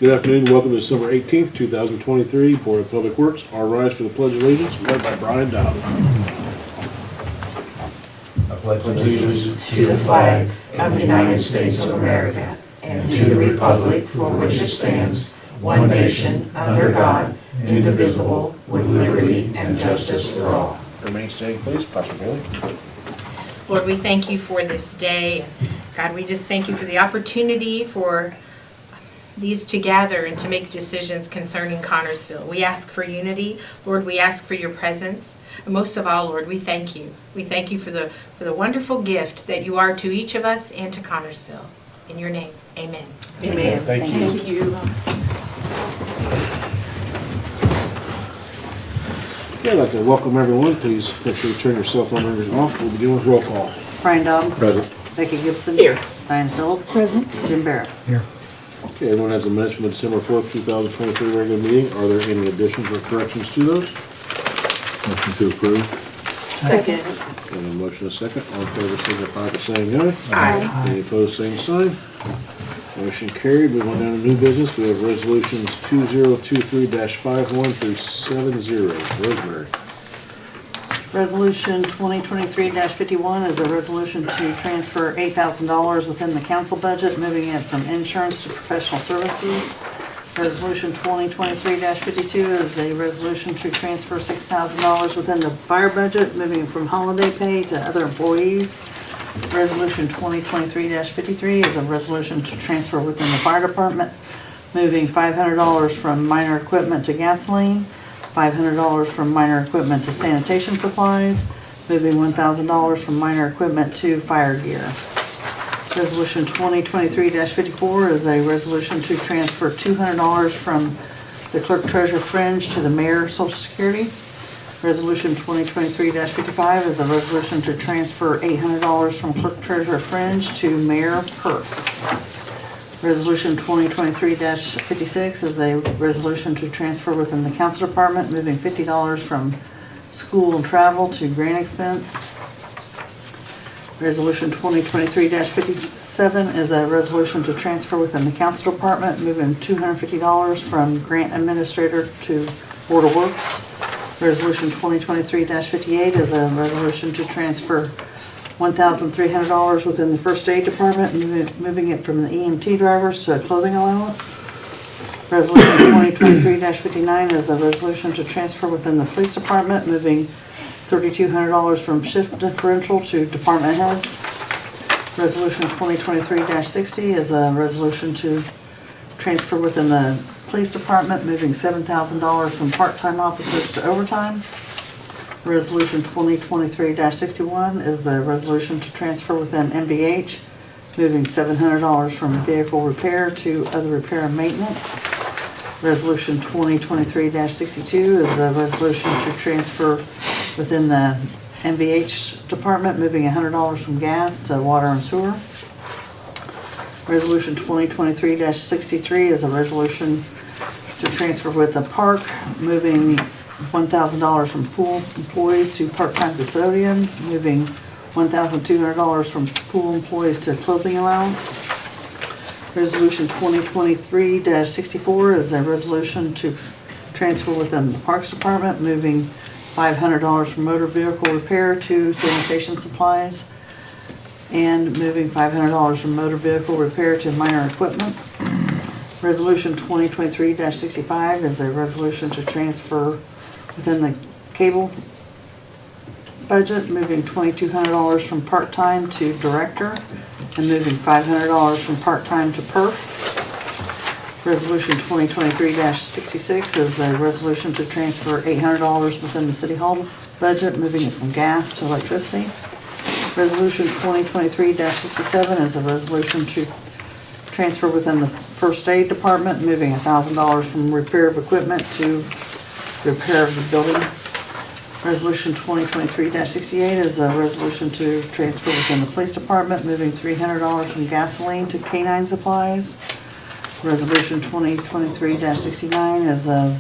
Good afternoon. Welcome to December 18th, 2023 Board of Public Works. All rise for the Pledge of Allegiance, led by Brian Doub. I pledge allegiance to the flag of the United States of America and to the republic for which it stands, one nation, under God, indivisible, with liberty and justice for all. Remain standing, please. Pastor Bailey. Lord, we thank you for this day. God, we just thank you for the opportunity for these to gather and to make decisions concerning Connersville. We ask for unity. Lord, we ask for your presence. And most of all, Lord, we thank you. We thank you for the wonderful gift that you are to each of us and to Connersville. In your name, amen. Amen. Thank you. I'd like to welcome everyone. Please make sure you turn your cell phone numbers off. We'll begin with roll call. Brian Doub. Present. Becky Gibson. Here. Diane Phillips. Present. Jim Barrett. Okay, everyone has the minutes from the December 4th, 2023 regular meeting. Are there any additions or corrections to those? Motion to approve. Second. And a motion and a second. All in favor signify by saying aye. Aye. Any opposed, same sign. Motion carried. Moving on down to new business. We have resolutions 2023-51 through 70. Rosemary. Resolution 2023-51 is a resolution to transfer $8,000 within the council budget, moving it from insurance to professional services. Resolution 2023-52 is a resolution to transfer $6,000 within the fire budget, moving from holiday pay to other employees. Resolution 2023-53 is a resolution to transfer within the fire department, moving $500 from minor equipment to gasoline, $500 from minor equipment to sanitation supplies, moving $1,000 from minor equipment to fire gear. Resolution 2023-54 is a resolution to transfer $200 from the clerk treasurer fringe to the mayor social security. Resolution 2023-55 is a resolution to transfer $800 from clerk treasurer fringe to mayor perf. Resolution 2023-56 is a resolution to transfer within the council department, moving $50 from school and travel to grant expense. Resolution 2023-57 is a resolution to transfer within the council department, moving $250 from grant administrator to board of works. Resolution 2023-58 is a resolution to transfer $1,300 within the first aid department, moving it from the EMT drivers to a clothing allowance. Resolution 2023-59 is a resolution to transfer within the police department, moving $3,200 from shift differential to department heads. Resolution 2023-60 is a resolution to transfer within the police department, moving $7,000 from part-time officers to overtime. Resolution 2023-61 is a resolution to transfer within MVH, moving $700 from vehicle repair to other repair and maintenance. Resolution 2023-62 is a resolution to transfer within the MVH department, moving $100 from gas to water and sewer. Resolution 2023-63 is a resolution to transfer with the park, moving $1,000 from pool employees to part-time custodian, moving $1,200 from pool employees to clothing allowance. Resolution 2023-64 is a resolution to transfer within the Parks Department, moving $500 from motor vehicle repair to sanitation supplies, and moving $500 from motor vehicle repair to minor equipment. Resolution 2023-65 is a resolution to transfer within the cable budget, moving $2,200 from part-time to director, and moving $500 from part-time to perf. Resolution 2023-66 is a resolution to transfer $800 within the city hall budget, moving it from gas to electricity. Resolution 2023-67 is a resolution to transfer within the first aid department, moving $1,000 from repair of equipment to repair of the building. Resolution 2023-68 is a resolution to transfer within the police department, moving $300 from gasoline to canine supplies. Resolution 2023-69 is a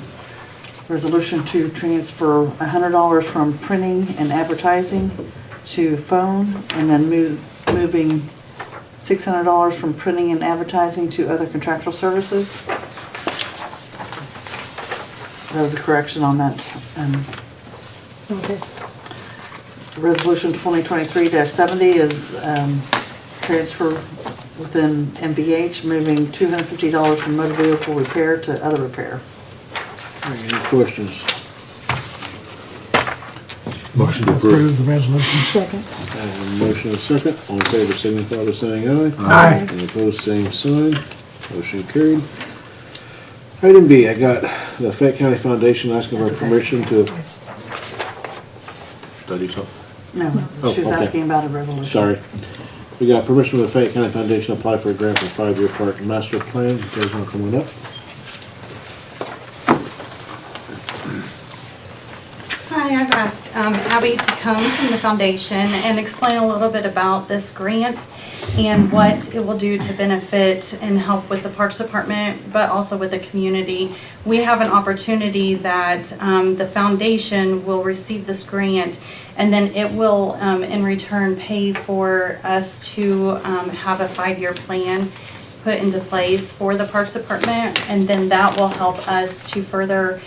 resolution to transfer $100 from printing and advertising to phone, and then moving $600 from printing and advertising to other contractual services. That was a correction on that. Okay. Resolution 2023-70 is transfer within MVH, moving $250 from motor vehicle repair to other repair. Any questions? Motion to approve. the resolution. Second. Motion and a second. All in favor signify by saying aye. Aye. Any opposed, same sign. Motion carried. Item B, I got the Fayette County Foundation asking for That's okay. permission to... Did I do something? No, Oh, she was okay. asking about a resolution. Sorry. We got permission from the Fayette County Foundation to apply for a grant for a 5-year park master plan. You guys want to come on up? Hi, I've asked Abby to come from the foundation and explain a little bit about this grant and what it will do to benefit and help with the Parks Department, but also with the community. We have an opportunity that the foundation will receive this grant, and then it will, in return, pay for us to have a 5-year plan put into place for the Parks Department, and then that will help us to further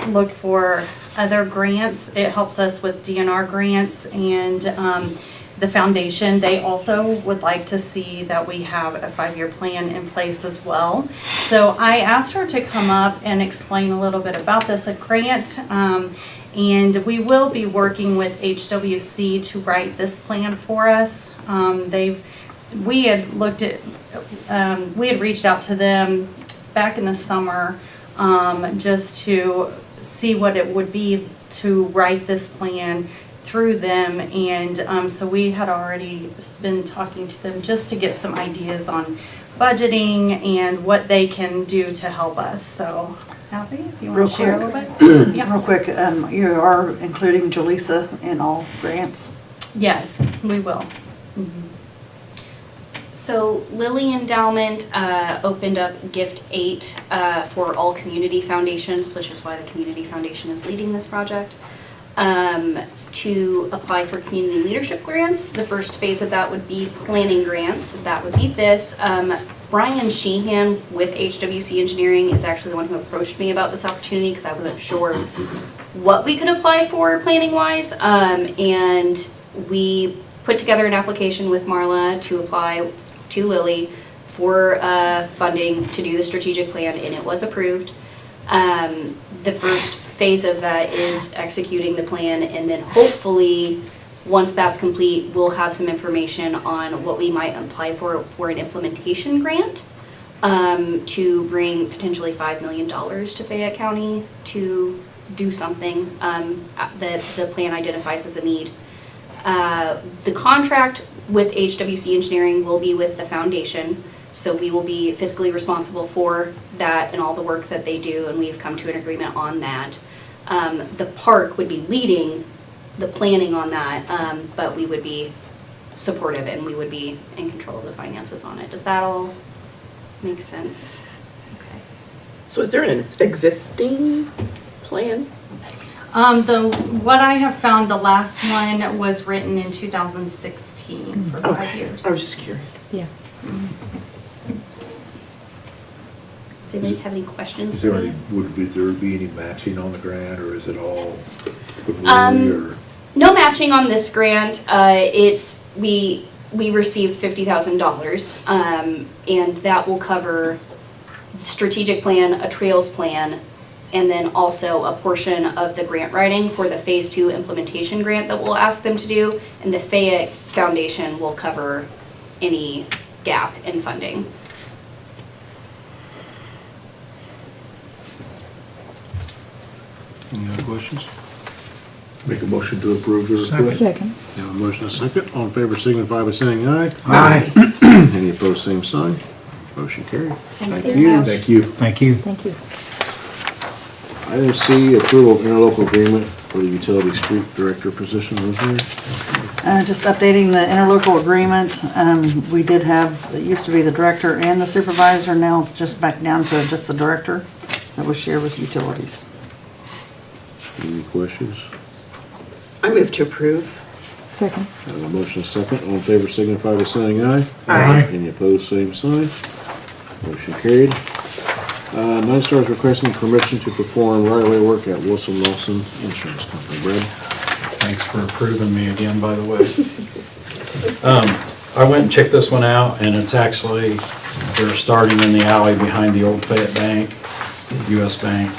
look for other grants. It helps us with DNR grants, and the foundation, they also would like to see that we have a 5-year plan in place as well. So I asked her to come up and explain a little bit about this grant, and we will be working with HWC to write this plan for us. We had reached out to them back in the summer just to see what it would be to write this plan through them, and so we had already been talking to them just to get some ideas on budgeting and what they can do to help us. So, Abby, if you want Real to share a quick. little bit? Real quick, you are including Jaleesa in all grants? Yes, we will. So Lilly Endowment opened up Gift 8 for all community foundations, which is why the Community Foundation is leading this project, to apply for community leadership grants. The first phase of that would be planning grants. That would be this. Brian Sheehan with HWC Engineering is actually the one who approached me about this opportunity because I wasn't sure what we could apply for planning-wise, and we put together an application with Marla to apply to Lilly for funding to do the strategic plan, and it was approved. The first phase of that is executing the plan, and then hopefully, once that's complete, we'll have some information on what we might apply for an implementation grant to bring potentially $5 million to Fayette County to do something that the plan identifies as a need. The contract with HWC Engineering will be with the foundation, so we will be fiscally responsible for that and all the work that they do, and we've come to an agreement on that. The park would be leading the planning on that, but we would be supportive and we would be in control of the finances on it. Does that all make sense? Okay. So is there an existing plan? What I have found, the last one was written in 2016 for 5 years. I was just curious. Yeah. Does anybody have any questions Is for there me? any, would there be any matching on the grant, or is it all completely, or? No matching on this grant. We received $50,000, and that will cover the strategic plan, a trails plan, and then also a portion of the grant writing for the Phase 2 implementation grant that we'll ask them to do, and the Fayette Foundation will cover any gap in funding. Any other questions? Make a motion to approve the request? Second. Have a motion and a second. All in favor signify by saying aye. Aye. Any opposed, same sign. Motion carried. Thank Thank you. you. Thank you. Thank you. Thank you. Item C, approval of interlocal agreement for the utility street director position. Rosemary? Just updating the interlocal agreement. We did have, it used to be the director and the supervisor, now it's just back down to just the director that was shared with utilities. Any questions? I move to approve. Second. Have a motion and a second. All in favor signify by saying aye. Aye. Any opposed, same sign. Motion carried. Nine Stars requesting permission to perform right-of-way work at Wilson Lawson Insurance Company. Brad? Thanks for approving me again, by the way. I went and checked this one out, and it's actually, they're starting in the alley behind the old Fayette Bank, US Bank,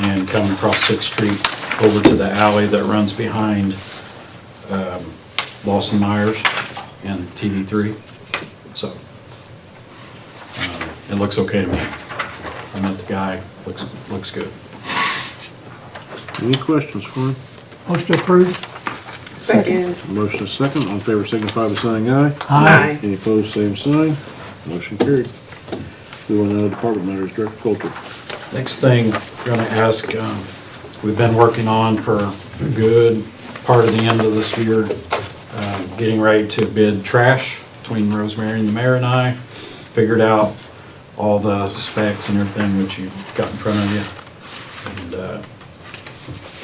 and coming across 6th Street over to the alley that runs behind Lawson Myers and TV3. So, it looks okay to me. I met the guy, looks good. Any questions for him? Motion approved. Second. Motion is second. All in favor signify by saying aye. Aye. Any opposed, same sign. Motion carried. We want to Department matters, Director Colter. Next thing, going to ask, we've been working on for a good part of the end of this year, getting ready to bid trash between Rosemary and the mayor and I. Figured out all the specs and everything which you've got in front of you. And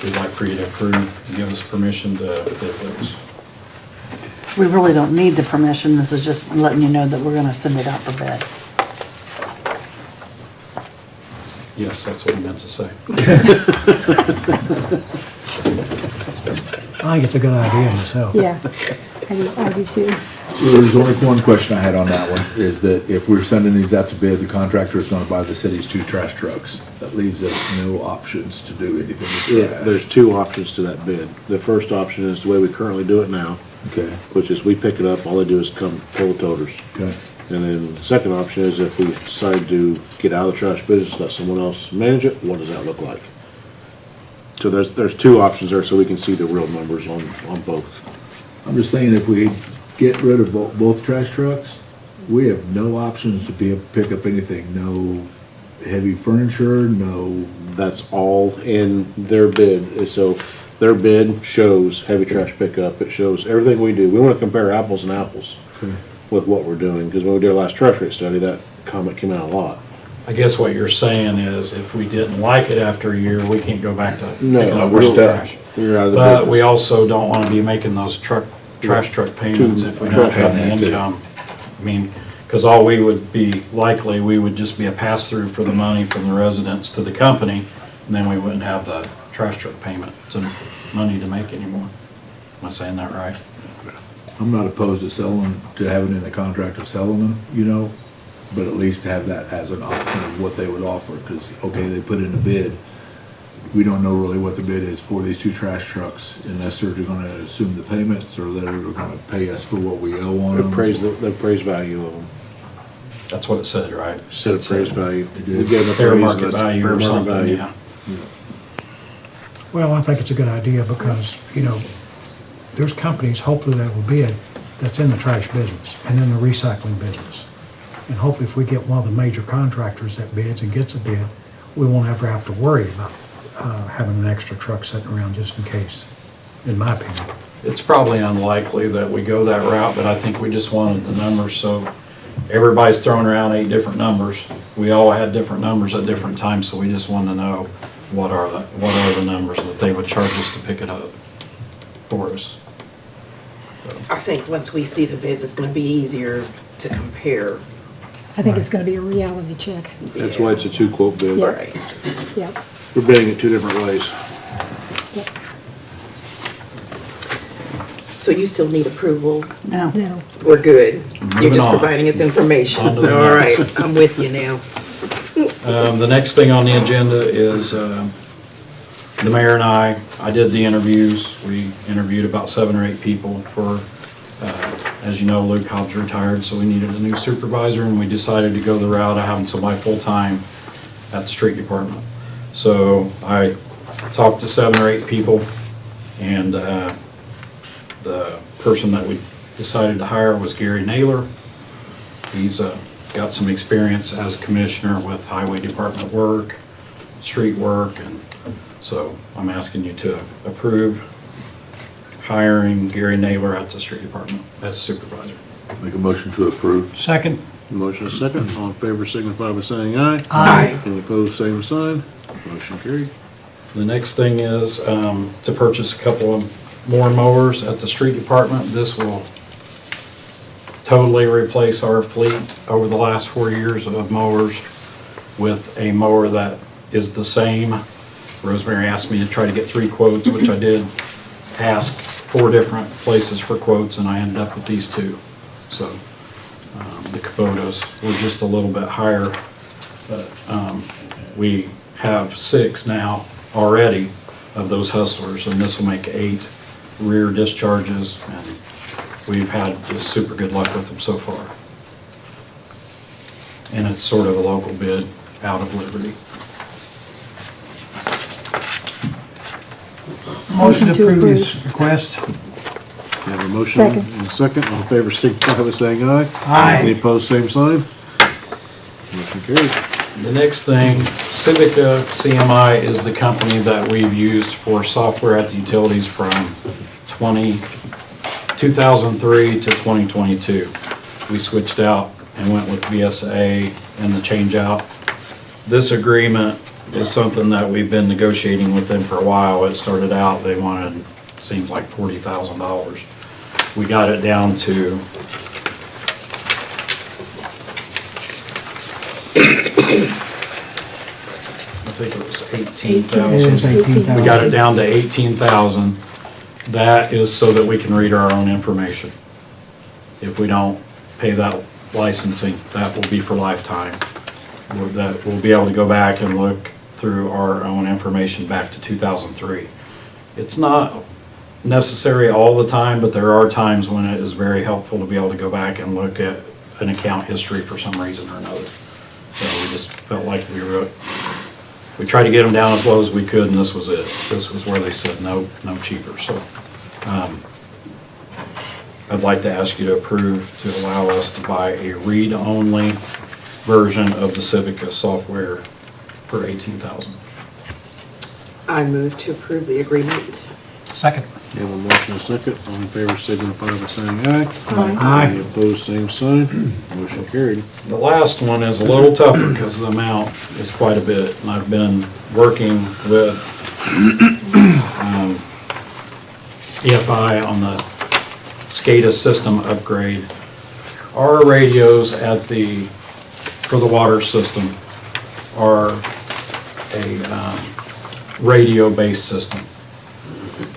we'd like for you to approve and give us permission to bid those. We really don't need the permission, this is just letting you know that we're gonna send it out for bid. Yes, that's what I meant to say. I think it's a good idea myself. Yeah, I do too. So there's only one question I had on that one, is that if we're sending these out to bid, the contractor is gonna buy the city's 2 trash trucks. That leaves us no options to do anything with Yeah, trash. there's two options to that bid. The first option is the way we currently do it now, Okay, which is we pick it up, all they do is come pull the toters. okay. And then the second option is if we decide to get out of the trash business, let someone else manage it, what does that look like? So there's two options there, so we can see the real numbers on both. I'm just saying, if we get rid of both trash trucks, we have no options to pick up anything, no heavy furniture, no, That's all in their bid. So their bid shows heavy trash pickup, it shows everything we do. We wanna compare apples and apples with what we're doing, because when we did our last trash rate study, that comment came out a lot. I guess what you're saying is if we didn't like it after a year, we can't go back to picking up we're real stuck. trash. You're out of the But business. we also don't want to be making those trash truck payments if we don't Trash have the payment, too. income. I mean, because all we would be, likely, we would just be a pass-through for the money from the residents to the company, and then we wouldn't have the trash truck payment to money to make anymore. Am I saying that right? I'm not opposed to having in the contract of selling them, you know, but at least have that as an option of what they would offer, because, okay, they put in a bid. We don't know really what the bid is for these 2 trash trucks, unless they're gonna assume the payments, or they're gonna pay us for what we owe on The them. appraised value of them. That's what it said, right? Said appraised value. It did. We gave them Fair appraised, market that's value fair or market something, value. yeah. Well, I think it's a good idea because, there's companies, hopefully that will bid, that's in the trash business and in the recycling business. And hopefully if we get one of the major contractors that bids and gets a bid, we won't ever have to worry about having an extra truck sitting around just in case, in my opinion. It's probably unlikely that we go that route, but I think we just wanted the numbers, so everybody's throwing around 8 different numbers. We all had different numbers at different times, so we just wanted to know what are the numbers that they would charge us to pick it up for us. I think once we see the bids, it's gonna be easier to compare. I think it's gonna be a reality check. That's why it's a 2-quote bid. Yeah. Right. Yep. We're bidding it 2 different ways. Yep. So you still need approval? No, No. We're good. You're Moving just on. providing us information. On to the All next. right, I'm with you now. The next thing on the agenda is the mayor and I did the interviews. We interviewed about 7 or 8 people for, as you know, Luke Hobbs retired, so we needed a new supervisor, and we decided to go the route of having somebody full-time at the street department. So I talked to 7 or 8 people, and the person that we decided to hire was Gary Naylor. He's got some experience as a commissioner with highway department work, street work, and so I'm asking you to approve hiring Gary Naylor at the street department as supervisor. Make a motion to approve. Second. Motion is second. All in favor signify by saying aye. Aye. Any opposed, same sign. Motion carried. The next thing is to purchase a couple of more mowers at the street department. This will totally replace our fleet over the last 4 years of mowers with a mower that is the same. Rosemary asked me to try to get 3 quotes, which I did ask 4 different places for quotes, and I ended up with these 2. So the Kubotas were just a little bit higher, but we have 6 now already of those Hustlers, and this will make 8 rear discharges, and we've had just super good luck with them so far. And it's sort of a local bid out of Liberty. Motion to approve this request. We have a motion Second. and a second. All in favor, signify by saying aye. Aye. Any opposed, same sign. Motion carried. The next thing, Civica CMI is the company that we've used for software at the utilities from 2003 to 2022. We switched out and went with VSA and the change out. This agreement is something that we've been negotiating with them for a while. It started out, they wanted, seems like $40,000. We got it down to I think it was 18,000. It is 18,000. We got it down to 18,000. That is so that we can read our own information. If we don't pay that licensing, that will be for lifetime. That we'll be able to go back and look through our own information back to 2003. It's not necessary all the time, but there are times when it is very helpful to be able to go back and look at an account history for some reason or another. So we just felt like we tried to get them down as low as we could, and this was it. This was where they said no cheaper. So I'd like to ask you to approve to allow us to buy a read-only version of the Civica software for $18,000. I move to approve the agreement. Second. We have a motion and a second. All in favor, signify by saying aye. Aye. Any opposed, same sign. Motion carried. The last one is a little tougher because the amount is quite a bit, and I've been working with EFI on the SCADA system upgrade. Our radios for the water system are a radio-based system.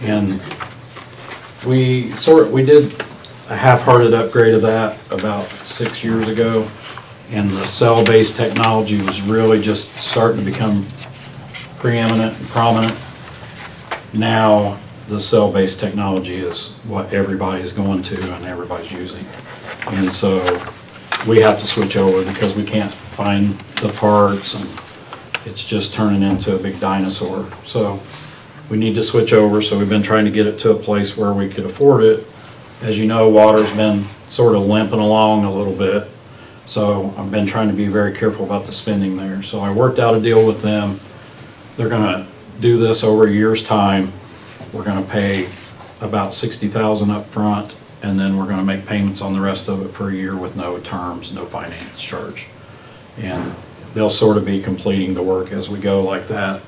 And we did a half-hearted upgrade of that about 6 years ago, and the cell-based technology was really just starting to become preeminent and prominent. Now, the cell-based technology is what everybody's going to and everybody's using. And so we have to switch over because we can't find the parts, and it's just turning into a big dinosaur. So we need to switch over, so we've been trying to get it to a place where we could afford it. As you know, water's been sort of limping along a little bit, so I've been trying to be very careful about the spending there. So I worked out a deal with them. They're gonna do this over a year's time. We're gonna pay about $60,000 up front, and then we're gonna make payments on the rest of it for a year with no terms, no finance charge. And they'll sort of be completing the work as we go like that.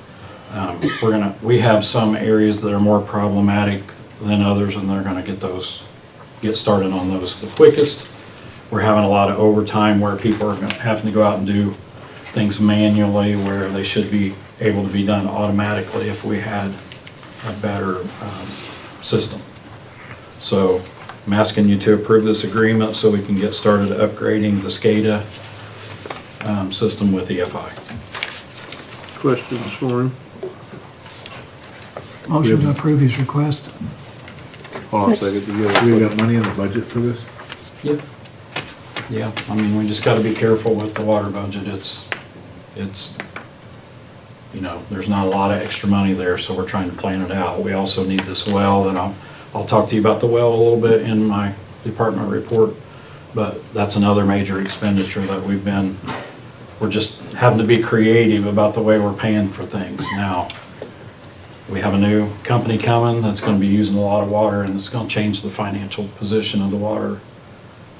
We have some areas that are more problematic than others, and they're gonna get started on those the quickest. We're having a lot of overtime where people are having to go out and do things manually where they should be able to be done automatically if we had a better system. So I'm asking you to approve this agreement so we can get started upgrading the SCADA system with EFI. Questions for him? Motion to approve his request. Hold on a second. Do you have a We question? got money in the budget for this? Yep. Yeah, I mean, we just gotta be careful with the water budget. It's, there's not a lot of extra money there, so we're trying to plan it out. We also need this well, and I'll talk to you about the well a little bit in my department report, but that's another major expenditure that we're just having to be creative about the way we're paying for things now. We have a new company coming that's gonna be using a lot of water, and it's gonna change the financial position of the water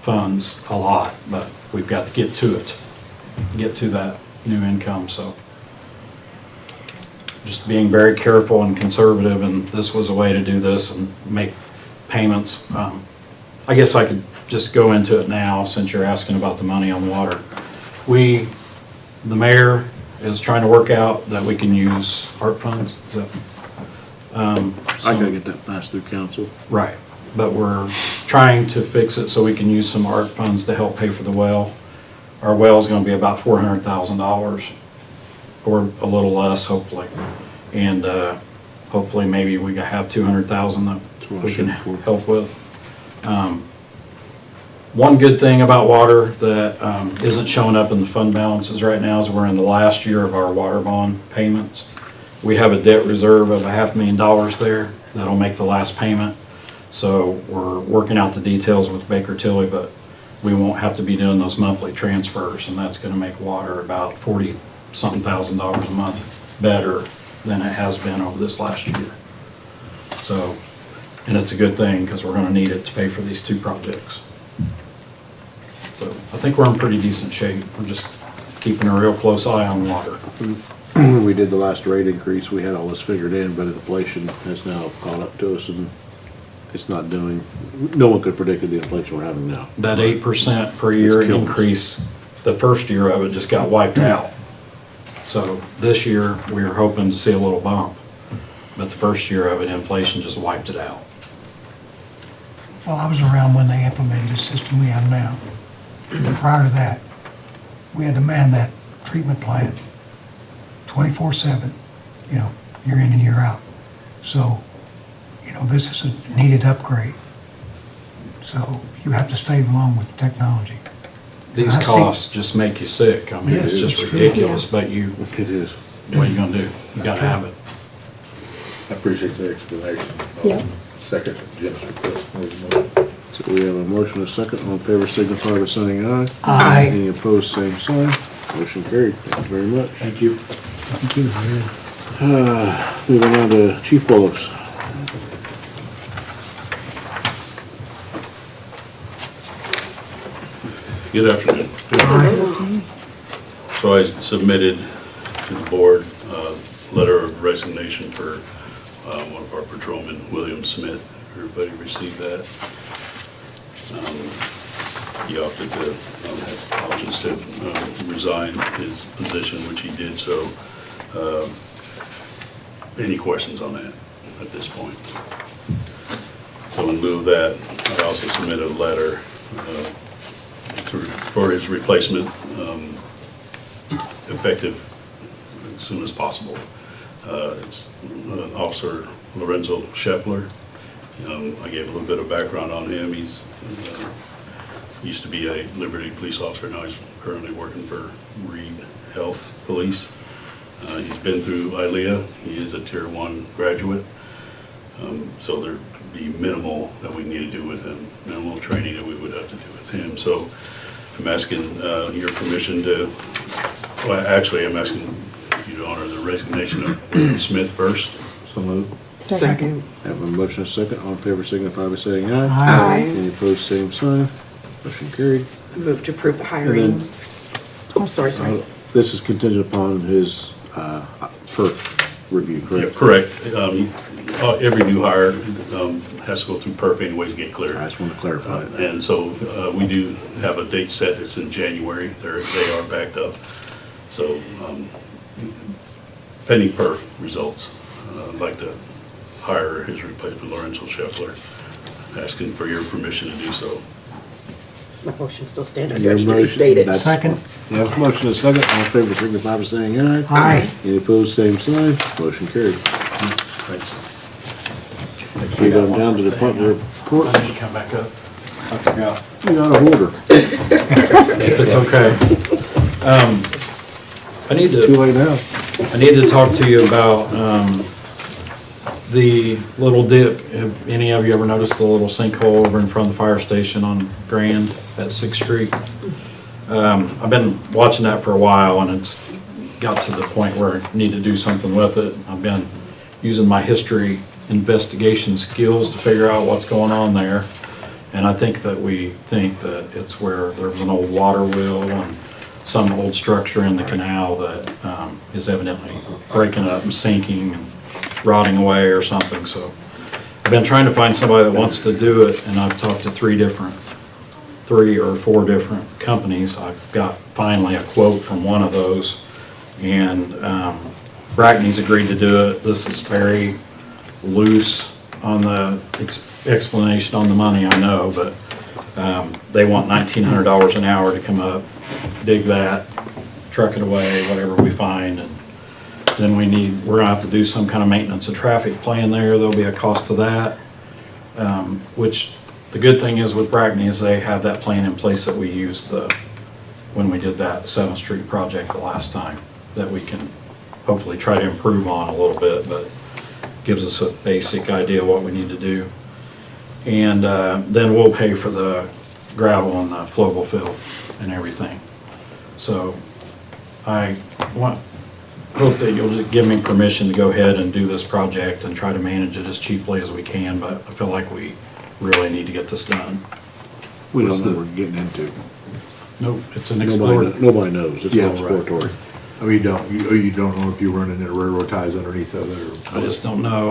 funds a lot, but we've got to get to that new income, so. Just being very careful and conservative, and this was a way to do this and make payments. I guess I could just go into it now, since you're asking about the money on water. The mayor is trying to work out that we can use ARP funds. I gotta get that passed through council. Right, but we're trying to fix it so we can use some ARP funds to help pay for the well. Our well's gonna be about $400,000, or a little less, hopefully. And hopefully maybe we can have 200,000 that we can help with. One good thing about water that isn't showing up in the fund balances right now is we're in the last year of our water bond payments. We have a debt reserve of $500,000 there that'll make the last payment. So we're working out the details with Baker Tilly, but we won't have to be doing those monthly transfers, and that's gonna make water about $40-something thousand a month better than it has been over this last year. So, and it's a good thing, because we're gonna need it to pay for these two projects. So I think we're in pretty decent shape. We're just keeping a real close eye on water. When we did the last rate increase, we had all this figured in, but inflation has now caught up to us, and it's not doing, no one could predict the inflation we're having now. That 8% per year It's killing us. increase, the first year of it just got wiped out. So this year, we were hoping to see a little bump, but the first year of it, inflation just wiped it out. Well, I was around when they implemented the system we have now. But prior to that, we had to man that treatment plant 24/7, you know, year in and year out. So, you know, this is a needed upgrade. So you have to stay along with technology. These I see. costs just make you sick. I mean, Yeah, it's just it's true. ridiculous, but you, It is. what are you gonna do? You gotta have it. I appreciate the explanation. Yeah. Second, Jim's request. So we have a motion and a second. All in favor signify by saying aye. Aye. Any opposed, same sign. Motion carried. Thank you very much. Thank you. Moving on to Chief Willis. Good afternoon. So I submitted to the board a letter of resignation for one of our patrolmen, William Smith. Everybody received that. He opted to have options to resign his position, which he did. So any questions on that at this point? So in lieu of that, I also submitted a letter for his replacement, effective as soon as possible. It's Officer Lorenzo Shepler. I gave a little bit of background on him. He's used to be a Liberty police officer. Now he's currently working for Reed Health Police. He's been through ILEA. He is a Tier 1 graduate. So there'd be minimal that we need to do with him, minimal training that we would have to do with him. So I'm asking your permission to, well, actually, I'm asking you to honor the resignation of William Smith first. So moved. Second. Have a motion and a second. All in favor signify by saying aye. Aye. Any opposed, same sign. Motion carried. Move to approve the hiring. then- Oh, sorry. This is contingent upon his perf review, Yeah, correct? correct. Every new hire has to go through perf anyways to get I cleared. just want to clarify that. And so we do have a date set. It's in January. They are backed up. So pending perf results, I'd like to hire his replacement, Lorenzo Scheffler. Asking for your permission to do so. Does my motion still stand? Your Or motion, stated? that's- Second. You have a motion and a second. All in favor signify by saying aye. Aye. Any opposed, same sign. Motion carried. Thanks. We go down to Department reports. Why don't you come back up? I forgot. You out of order. If it's okay. I need Too to, late now. I need to talk to you about the little dip. Have any of you ever noticed the little sinkhole over in front of the fire station on Grand at 6th Street? I've been watching that for a while, and it's got to the point where I need to do something with it. I've been using my history investigation skills to figure out what's going on there. And I think that it's where there was an old water wheel and some old structure in the canal that is evidently breaking up and sinking and rotting away or something. So I've been trying to find somebody that wants to do it, and I've talked to 3 different 3 or 4 different companies. I've got finally a quote from one of those, and Brackney's agreed to do it. This is very loose on the explanation on the money, I know, but they want $1,900 an hour to come up, dig that, truck it away, whatever we find, and then we're gonna have to do some kind of maintenance of traffic plan there. There'll be a cost to that, which the good thing is with Brackney is they have that plan in place that we used when we did that 7th Street project the last time, that we can hopefully try to improve on a little bit, but gives us a basic idea of what we need to do. And then we'll pay for the gravel and the flowable fill and everything. So I hope that you'll give me permission to go ahead and do this project and try to manage it as cheaply as we can, but I feel like we really need to get this done. We don't know what we're getting into. Nope, it's an explorer. Nobody knows, it's Yeah, all exploratory. I mean, you don't know if you're running into railroad ties underneath of it, or? I just don't know.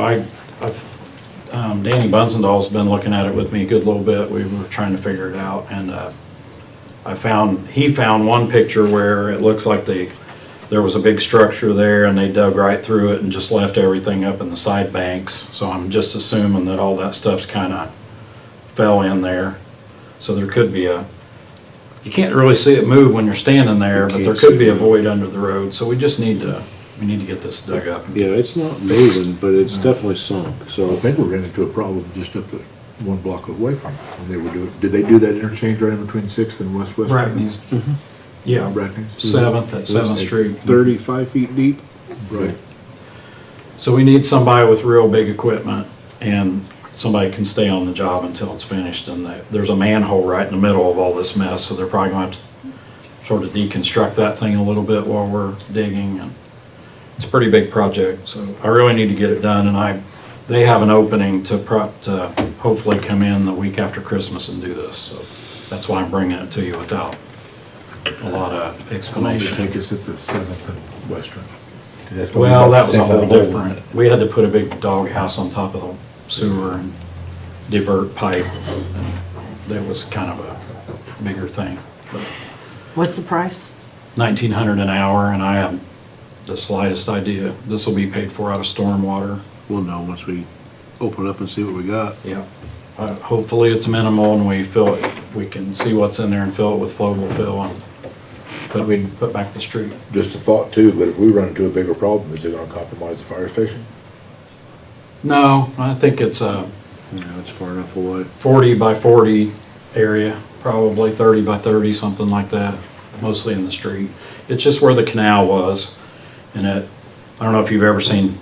Danny Bunsendahl's been looking at it with me a good little bit. We were trying to figure it out, and he found one picture where it looks like there was a big structure there, and they dug right through it and just left everything up in the side banks. So I'm just assuming that all that stuff's kind of fell in there. So there could be you can't really see it move when you're standing there, but there could be a void under the road. So we need to get this dug up. Yeah, it's not moving, but it's definitely sunk, I so. think we're into a problem just up the 1 block away from it. When they were doing, did they do that interchange right in between 6th and West? Brackney's, yeah, Brackney's? 7th at 7th Street. 35 feet deep. Right. So we need somebody with real big equipment, and somebody can stay on the job until it's finished. And there's a manhole right in the middle of all this mess, so they're probably going to have to sort of deconstruct that thing a little bit while we're digging. And it's a pretty big project, so I really need to get it done. And they have an opening to hopefully come in the week after Christmas and do this. So that's why I'm bringing it to you without a lot of How long did it explanation. take us at the 7th and Western? 'Cause that's gonna be Well, about that the was a same whole hole. different, we had to put a big doghouse on top of the sewer and divert pipe, and that was kind of a bigger thing. But What's the price? 1,900 an hour, and I have the slightest idea. This will be paid for out of stormwater. We'll know once we open it up and see what we got. Yeah. Hopefully it's minimal and we can see what's in there and fill it with flowable fill and put back the street. Just a thought too, but if we run into a bigger problem, is it gonna compromise the fire station? No, I think it's a Yeah, it's far enough away. 40 by 40 area, probably 30 by 30, something like that, mostly in the street. It's just where the canal was, and I don't know if you've ever seen,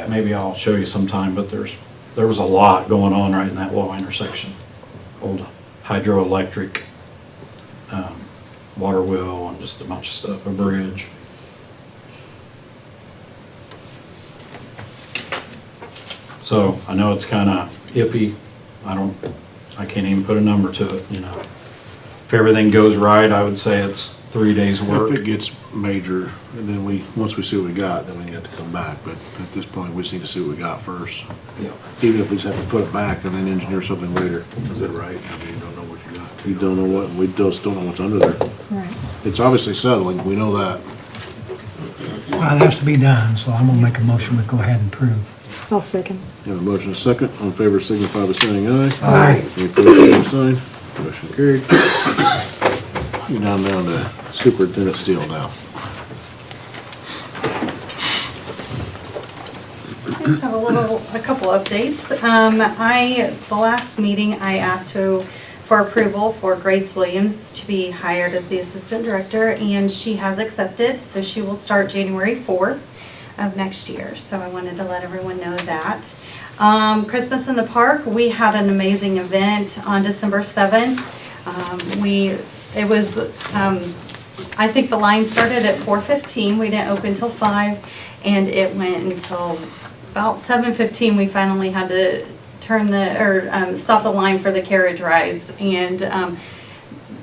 maybe I'll show you sometime, but there was a lot going on right in that little intersection. Old hydroelectric, water wheel, and just a bunch of stuff, a bridge. So I know it's kind of iffy. I can't even put a number to it, you know. If everything goes right, I would say it's 3 days' work. If it gets major, and then once we see what we got, then we have to come back, but at this point, we just need to see what we got first. Yeah. Even if we just have to put it back and then engineer something later. Is that right? I mean, you don't know what you got. You don't know what, we just don't know what's under there. Right. It's obviously settling, we know that. Well, it has to be done, so I'm gonna make a motion to go ahead and approve. I'll second. You have a motion and a second, all in favor signify by saying aye. Aye. Any opposed, same sign, motion carried. You're down to Superintendent Steele now. I just have a couple updates. The last meeting, I asked for approval for Grace Williams to be hired as the assistant director, and she has accepted, so she will start January 4th of next year. So I wanted to let everyone know that. Christmas in the Park, we had an amazing event on December 7th. I think the line started at 4:15. We didn't open till 5, and it went until about 7:15. We finally had to stop the line for the carriage rides, and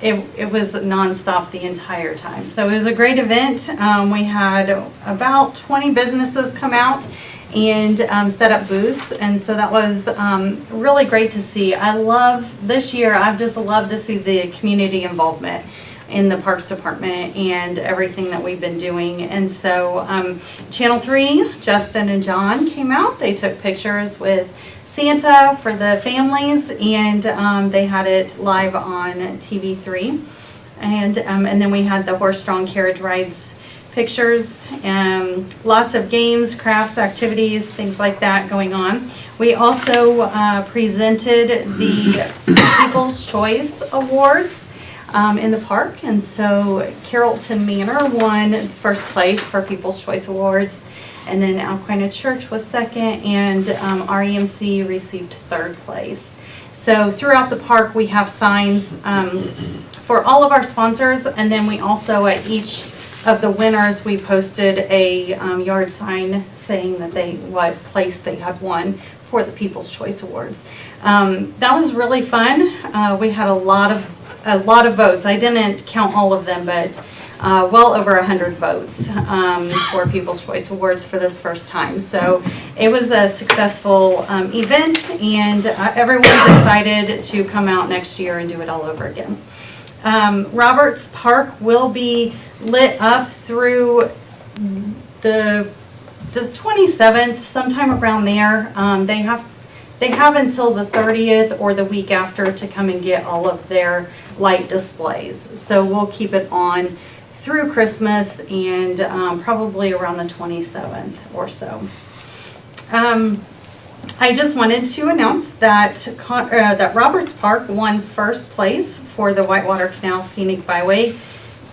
it was nonstop the entire time. So it was a great event. We had about 20 businesses come out, and set up booths. And so that was really great to see. This year, I've just loved to see the community involvement in the Parks Department and everything that we've been doing. And so Channel 3, Justin and John came out. They took pictures with Santa for the families, and they had it live on TV3. And then we had the horse-drawn carriage rides pictures, lots of games, crafts, activities, things like that going on. We also presented the People's Choice Awards in the park, and so Carrollton Manor won first place for People's Choice Awards, and then Alquina Church was second, and REMC received third place. So throughout the park, we have signs for all of our sponsors, and then we also, at each of the winners, we posted a yard sign saying that what place they had won for the People's Choice Awards. That was really fun. We had a lot of votes. I didn't count all of them, but well over 100 votes for People's Choice Awards for this first time. So it was a successful event, and everyone's excited to come out next year and do it all over again. Roberts Park will be lit up through the 27th, sometime around there. They have until the 30th or the week after to come and get all of their light displays. So we'll keep it on through Christmas and probably around the 27th or so. I just wanted to announce that that Roberts Park won first place for the Whitewater Canal Scenic Byway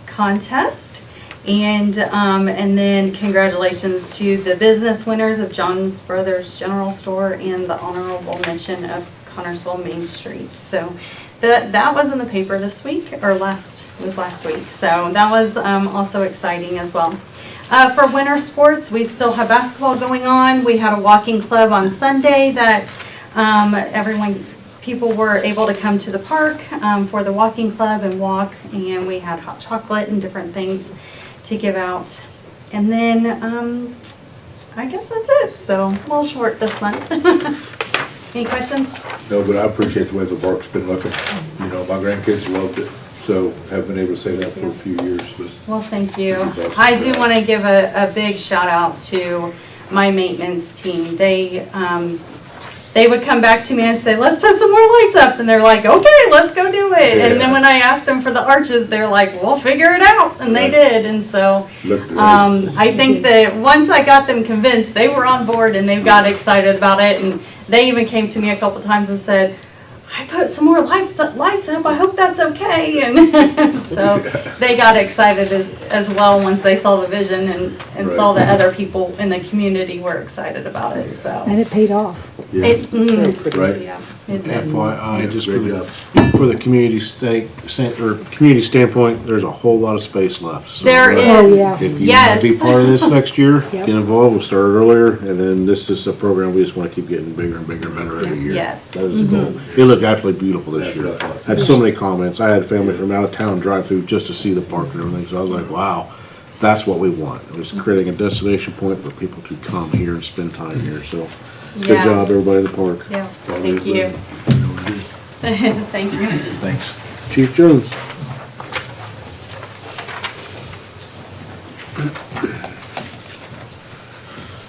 contest. And then congratulations to the business winners of John's Brothers General Store and the honorable mention of Connersville Main Street. So that was in the paper this week, or last week. So that was also exciting as well. For winter sports, we still have basketball going on. We had a walking club on Sunday that people were able to come to the park for the walking club and walk, and we had hot chocolate and different things to give out. And then I guess that's it. So a little short this month. Any questions? No, but I appreciate the way the park's been looking. You know, my grandkids loved it, so have been able to say that for a few years. But Well, thank you. I do want to give a big shout out to my maintenance team. They would come back to me and say, let's put some more lights up. And they're like, okay, let's go do it. Yeah. And then when I asked them for the arches, they're like, we'll figure it out. And they did. And so I think that once I got them convinced, they were on board and they got excited about it. And they even came to me a couple times and said, I put some more lights up. I hope that's okay. And so they got excited as well once they saw the vision and saw that other people in the community were excited about it. So And it paid off. yeah, right. Yeah, it did. FYI, just for great the, job. for the community community standpoint, there's a whole lot of space left. So, There Oh, is. yeah. If you want Yes. to be part of this next year, Yep. get involved, we'll start earlier, and then this is a program we just want to keep getting bigger and bigger and better every year. Yes. That is the goal. It looked absolutely beautiful this That's year. what I thought. Had so many comments. I had family from out of town drive through just to see the park and everything, so I was like, wow, that's what we want. It was creating a destination point for people to come here and spend time here, so good Yeah. job, everybody in the park. Yeah, thank you. Thank you. Thanks. Chief Jones.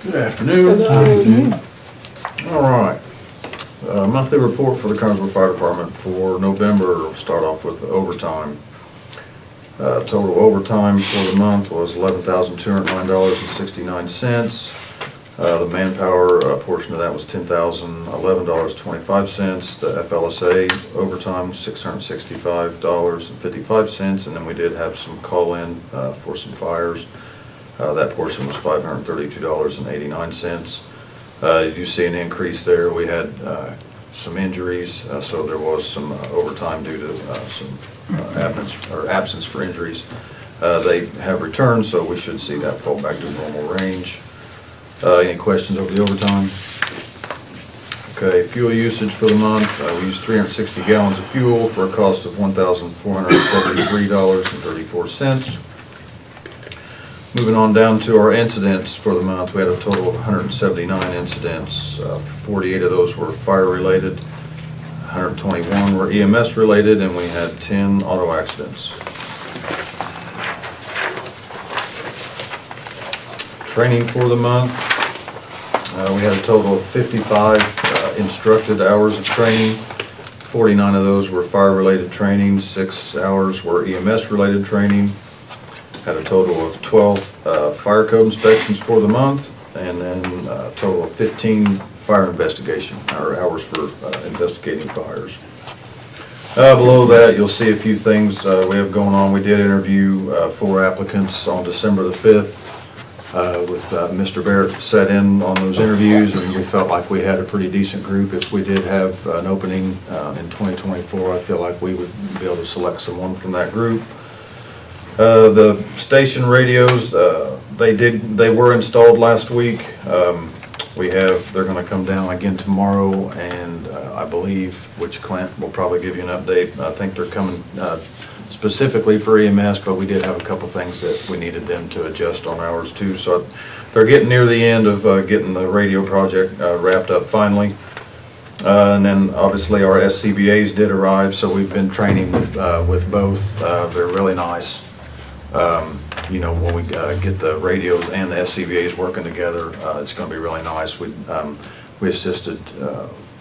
Good afternoon. All right. Monthly report for the Connersville Fire Department for November. We'll start off with the overtime. Total overtime for the month was $11,209.69. The manpower portion of that was $10,011.25. The FLSA overtime was $665.55, and then we did have some call-in for some fires. That portion was $532.89. You see an increase there. We had some injuries, so there was some overtime due to some absence for injuries. They have returned, so we should see that fall back to normal range. Any questions over the overtime? Okay, fuel usage for the month, we used 360 gallons of fuel for a cost of $1,473.34. Moving on down to our incidents for the month, we had a total of 179 incidents. 48 of those were fire-related, 121 were EMS-related, and we had 10 auto accidents. Training for the month, we had a total of 55 instructed hours of training. 49 of those were fire-related training, 6 hours were EMS-related training. Had a total of 12 fire code inspections for the month, and then a total of 15 fire investigation, or hours for investigating fires. Below that, you'll see a few things we have going on. We did interview 4 applicants on December the 5th. With Mr. Barrett sat in on those interviews, and we felt like we had a pretty decent group. If we did have an opening in 2024, I feel like we would be able to select someone from that group. The station radios, they were installed last week. They're gonna come down again tomorrow, and I believe, which Clint will probably give you an update, I think they're coming specifically for EMS, but we did have a couple things that we needed them to adjust on ours too. So they're getting near the end of getting the radio project wrapped up finally. And then obviously our SCBA's did arrive, so we've been training with both. They're really nice. You know, when we get the radios and the SCBA's working together, it's going to be really nice. We assisted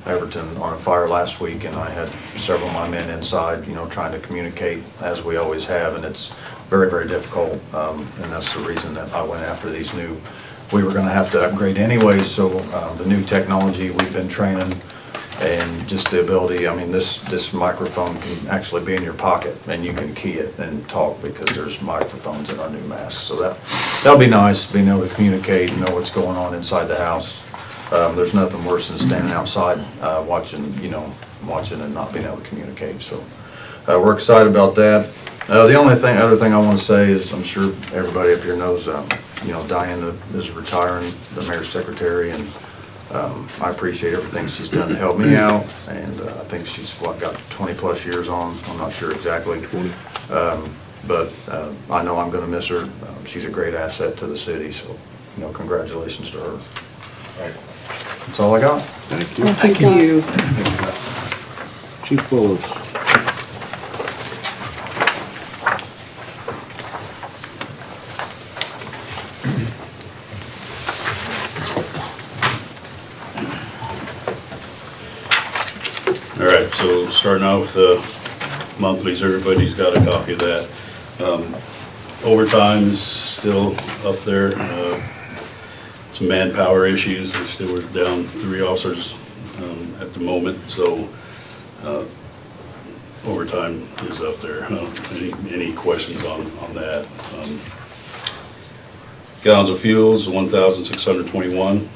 Everton on a fire last week, and I had several of my men inside, you know, trying to communicate as we always have, and it's very, very difficult. And that's the reason that I went after these new. We were going to have to upgrade anyway, so the new technology we've been training. And just the ability, I mean, this microphone can actually be in your pocket, and you can key it and talk because there's microphones in our new masks. So that'll be nice, being able to communicate and know what's going on inside the house. There's nothing worse than standing outside watching and not being able to communicate. So we're excited about that. The other thing I want to say is, I'm sure everybody up here knows, Diane is retiring, the mayor's secretary, and I appreciate everything she's done to help me out, and I think she's, got 20-plus years on, I'm not sure exactly. 20. But I know I'm gonna miss her. She's a great asset to the city, so, congratulations to her. All right. That's all I got. Thank you. Thank you. Chief Willows. All right, so starting out with the monthlies, everybody's got a copy of that. Overtime is still up there. Some manpower issues. We're down 3 officers at the moment, so overtime is up there. Any questions on that? Gallons of fuels, 1,621.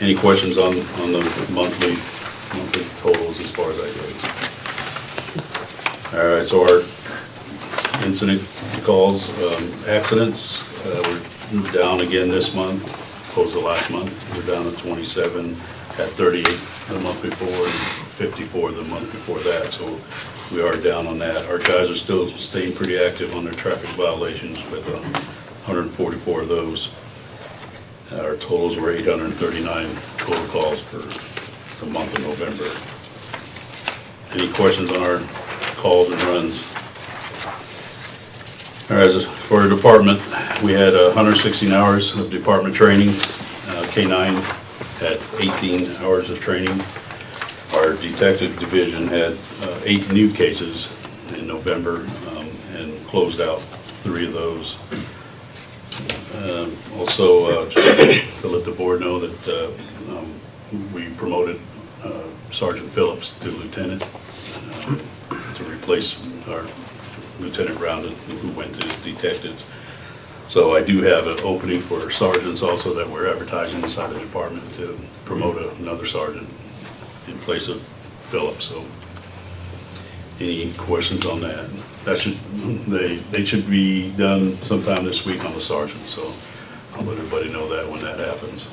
Any questions on the monthly totals as far as that goes? All right, so our incident calls, accidents, we're down again this month, opposed to last month. We're down to 27 at 38 the month before, and 54 the month before that. So we are down on that. Our guys are still staying pretty active on their traffic violations with 144 of those. Our totals were 839 total calls for the month of November. Any questions on our calls and runs? All right, for our department, we had 116 hours of department training. K-9 had 18 hours of training. Our detective division had 8 new cases in November and closed out 3 of those. Also, just to let the board know that we promoted Sergeant Phillips to lieutenant to replace our Lieutenant Brown, who went to detectives. So I do have an opening for sergeants also that we're advertising inside the department to promote another sergeant in place of Phillips. So any questions on that? They should be done sometime this week on the sergeant, so I'll let everybody know that when that happens.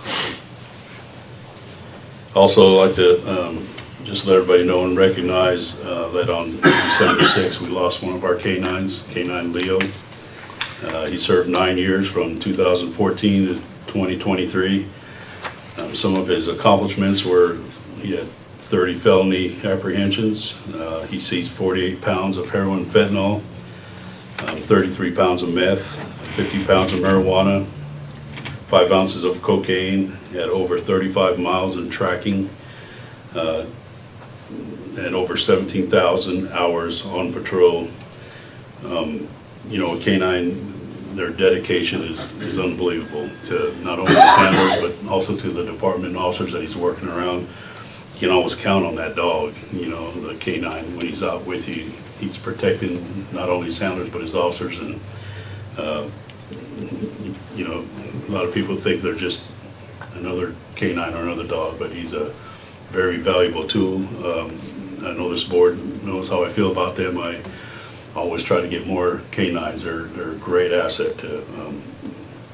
Also, I'd like to just let everybody know and recognize that on December 6th, we lost one of our canines, Canine Leo. He served 9 years from 2014 to 2023. Some of his accomplishments were he had 30 felony apprehensions. He seized 48 pounds of heroin fentanyl, 33 pounds of meth, 50 pounds of marijuana, 5 ounces of cocaine. He had over 35 miles in tracking, and over 17,000 hours on patrol. You know, a canine, their dedication is unbelievable to not only his handlers, but also to the department officers that he's working around. You can always count on that dog, you know, the canine, when he's out with you. He's protecting not only his handlers, but his officers. And, you know, a lot of people think they're just another canine or another dog, but he's a very valuable tool. I know this board knows how I feel about them. I always try to get more canines. They're a great asset to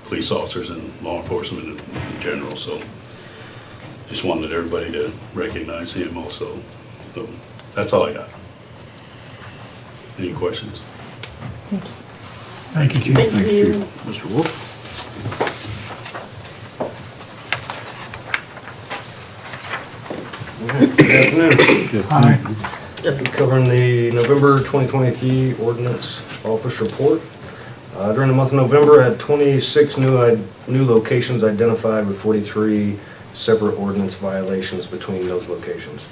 police officers and law enforcement in general. So just wanted everybody to recognize him also. So that's all I got. Any questions? Thank you. Thank you, Chief. Thank you. Mr. Wolf? Good afternoon. Hi. I'll be covering the November 2023 ordinance office report. During the month of November, I had 26 new locations identified with 43 separate ordinance violations between those locations.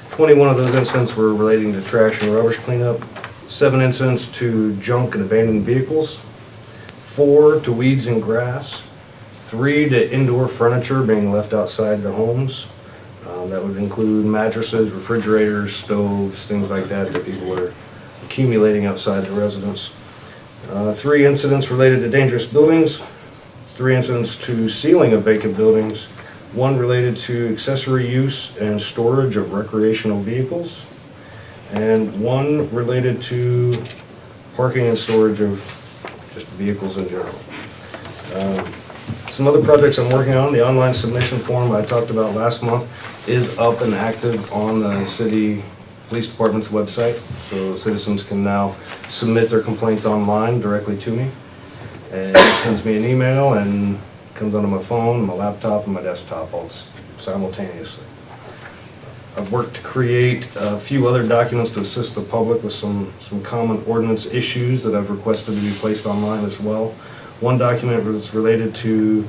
21 of those incidents were relating to trash and rubbish cleanup, 7 incidents to junk and abandoned vehicles, 4 to weeds and grass, 3 to indoor furniture being left outside the homes. That would include mattresses, refrigerators, stoves, things like that people are accumulating outside the residence. 3 incidents related to dangerous buildings, 3 incidents to sealing of vacant buildings, 1 related to accessory use and storage of recreational vehicles, and 1 related to parking and storage of just vehicles in general. Some other projects I'm working on, the online submission form I talked about last month is up and active on the city police department's website, so citizens can now submit their complaints online directly to me. And it sends me an email and comes onto my phone, my laptop, and my desktop all simultaneously. I've worked to create a few other documents to assist the public with some common ordinance issues that I've requested to be placed online as well. One document was related to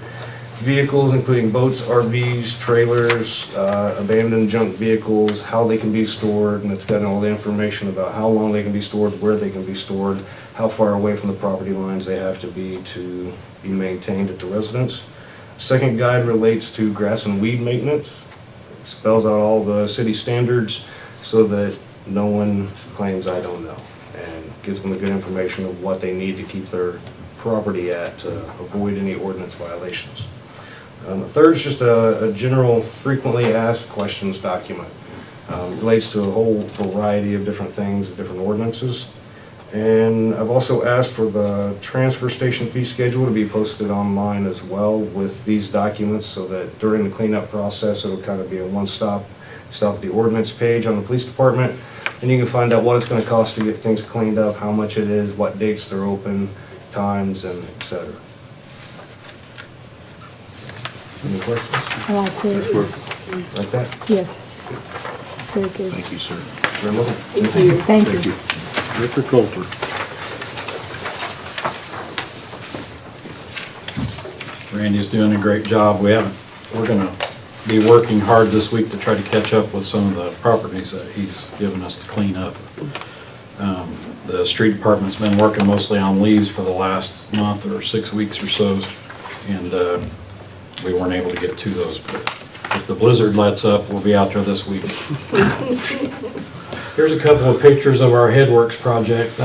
vehicles, including boats, RVs, trailers, abandoned junk vehicles, how they can be stored, and it's got all the information about how long they can be stored, where they can be stored, how far away from the property lines they have to be maintained at the residence. Second guide relates to grass and weed maintenance. It spells out all the city standards so that no one claims I don't know, and gives them a good information of what they need to keep their property at to avoid any ordinance violations. The third is just a general frequently asked questions document. Relates to a whole variety of different things, different ordinances. And I've also asked for the transfer station fee schedule to be posted online as well with these documents, so that during the cleanup process it'll kind of be a one-stop at the ordinance page on the police department, and you can find out what it's going to cost to get things cleaned up, how much it is, what dates they're open, times, and etc. Any questions? I like this. Like that? Yes. Very good. Thank you, sir. Very welcome. Thank you. Thank you. Director Colter. Randy's doing a great job. We're gonna be working hard this week to try to catch up with some of the properties that he's given us to clean up. The street department's been working mostly on leaves for the last month or 6 weeks or so, and we weren't able to get to those, but if the blizzard lets up, we'll be out there this week. Here's a couple of pictures of our Headworks project.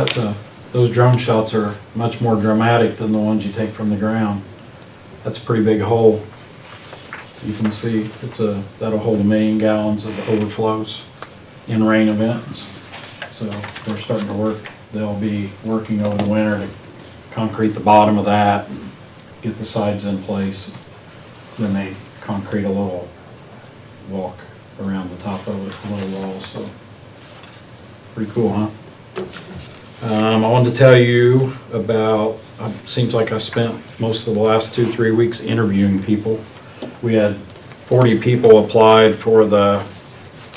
Those drone shots are much more dramatic than the ones you take from the ground. That's a pretty big hole. You can see that'll hold 1 million gallons of overflows in rain events. So they're starting to work. They'll be working over the winter to concrete the bottom of that, get the sides in place. Then they concrete a little walk around the top of it, little walls, so. Pretty cool, huh? I wanted to tell you about, seems like I spent most of the last 2-3 weeks interviewing people. We had 40 people applied for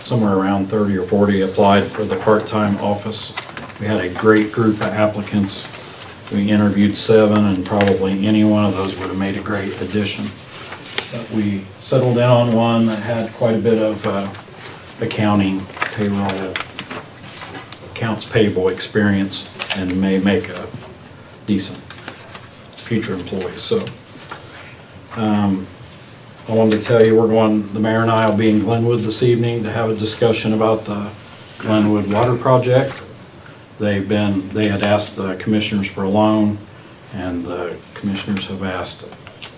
somewhere around 30 or 40 applied for the part-time office. We had a great group of applicants. We interviewed 7, and probably any one of those would have made a great addition. But we settled in on one that had quite a bit of accounting, payroll, accounts payable experience, and may make a decent future employee. So I wanted to tell you, the mayor and I will be in Glenwood this evening to have a discussion about the Glenwood Water Project. They had asked the commissioners for a loan, and the commissioners have asked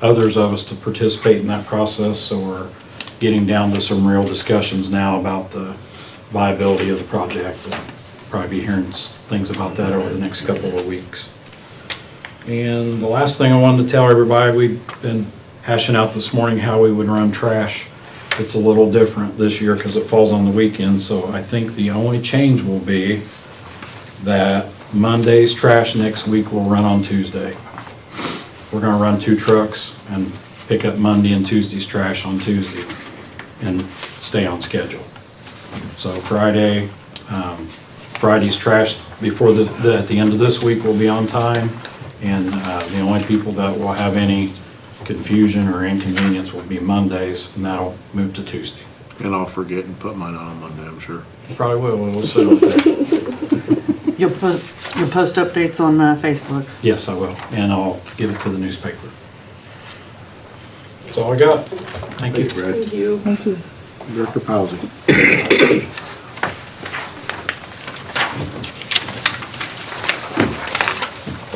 others of us to participate in that process, so we're getting down to some real discussions now about the viability of the project. We'll probably be hearing things about that over the next couple of weeks. And the last thing I wanted to tell everybody, we've been hashing out this morning how we would run trash. It's a little different this year because it falls on the weekend, so I think the only change will be that Monday's trash next week will run on Tuesday. We're gonna run 2 trucks and pick up Monday and Tuesday's trash on Tuesday and stay on schedule. So Friday's trash at the end of this week will be on time, and the only people that will have any confusion or inconvenience will be Mondays, and that'll move to Tuesday. And I'll forget and put mine on Monday, I'm sure. Probably will, and we'll see with that. You'll post updates on Facebook. Yes, I will, and I'll give it to the newspaper. That's all I got. Thank you. Brad. Thank you. Thank you. Director Powsey.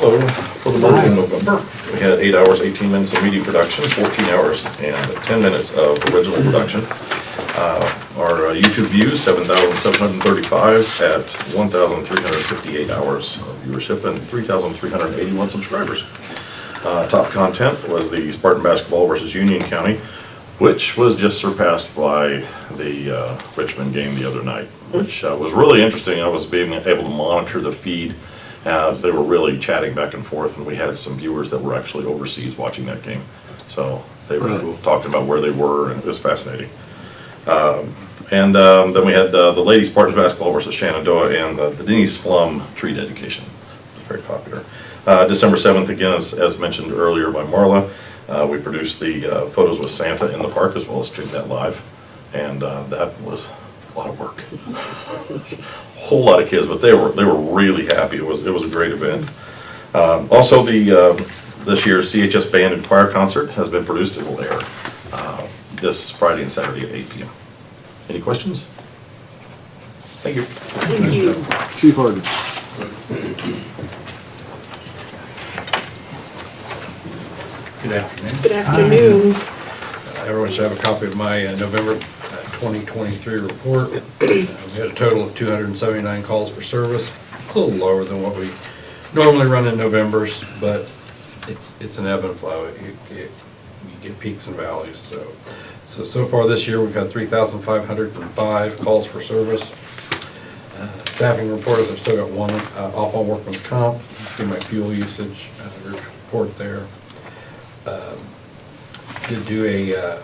Hello. For the month of November, we had 8 hours, 18 minutes of media production, 14 hours, and 10 minutes of original production. Our YouTube views, 7,735 at 1,358 hours of viewership and 3,381 subscribers. Top content was the Spartan basketball versus Union County, which was just surpassed by the Richmond game the other night, which was really interesting. I was being able to monitor the feed as they were really chatting back and forth, and we had some viewers that were actually overseas watching that game. So they were talking about where they were, and it was fascinating. Then we had the ladies Spartans basketball versus Shenandoah and the Denise Flum tree dedication. It's very popular. December 7th, again, as mentioned earlier by Marla, we produced the photos with Santa in the park as well as streamed that live. And that was a lot of work. A whole lot of kids, but they were really happy. It was a great event. Also, this year's CHS Band and Choir Concert has been produced and will air this Friday and Saturday at 8 p.m. Any questions? Thank you. Thank you. Chief Harden. Good afternoon. Good afternoon. Everyone should have a copy of my November 2023 report. We had a total of 279 calls for service. It's a little lower than what we normally run in Novembers, but it's an ebb and flow. You get peaks and valleys. So far this year, we've had 3,505 calls for service. Staffing reporters, I've still got one off on workman's comp. See my fuel usage report there. Did do a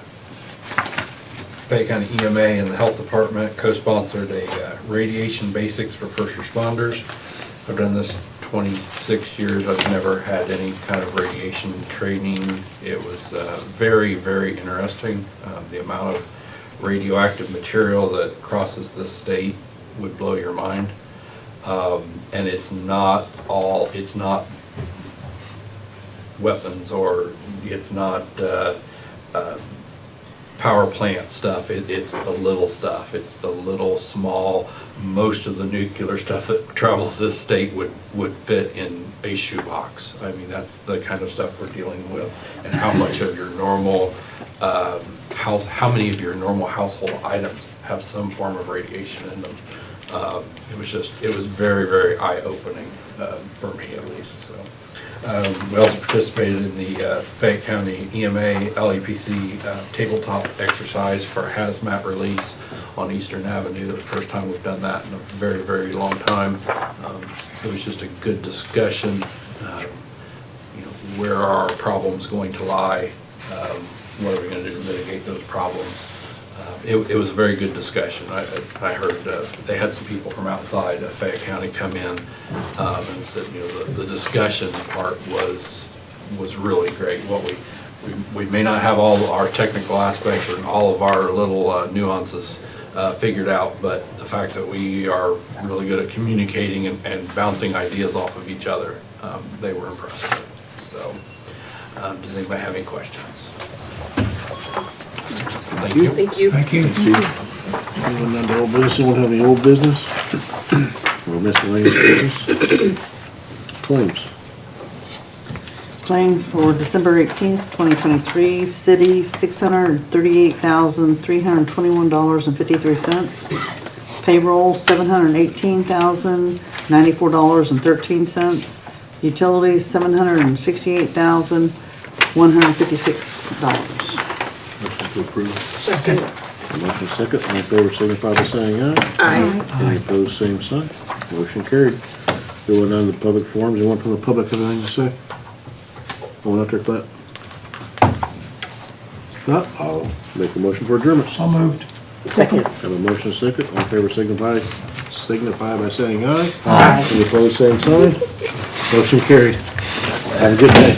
Fayette County EMA and the Health Department co-sponsored a radiation basics for first responders. I've done this 26 years. I've never had any kind of radiation training. It was very, very interesting. The amount of radioactive material that crosses the state would blow your mind. And it's not weapons, or it's not power plant stuff. It's the little stuff. It's the little small, most of the nuclear stuff that travels this state would fit in a shoebox. I mean, that's the kind of stuff we're dealing with, and how much of your normal how many of your normal household items have some form of radiation in them. It was very, very eye-opening for me, at least. So We also participated in the Fayette County EMA LEPC tabletop exercise for hazmat release on Eastern Avenue. The first time we've done that in a very, very long time. It was just a good discussion, where are our problems going to lie? What are we going to do to mitigate those problems? It was a very good discussion. I heard they had some people from outside Fayette County come in and said, the discussion part was really great. What we may not have all our technical aspects or all of our little nuances figured out, but the fact that we are really good at communicating and bouncing ideas off of each other, they were impressive. So, does anybody have any questions? Thank you. Thank you. Thank you. Moving on to old business, anyone have any old business? Or miscellaneous business? Claims. Claims for December 18th, 2023, city $638,321.53. Payroll $718,094.13. Utilities $768,156. Motion to approve. Second. Motion second, all in favor signify by saying aye. Aye. Any opposed, same sign. Motion carried. Going on to the public forums, anyone from the public have anything to say? Going out there, Clint? Not, I'll make a motion for adjournment. So moved. Second. Have a motion second, all in favor signify by saying aye. Aye. Any opposed, same sign. Motion carried. Have a good day.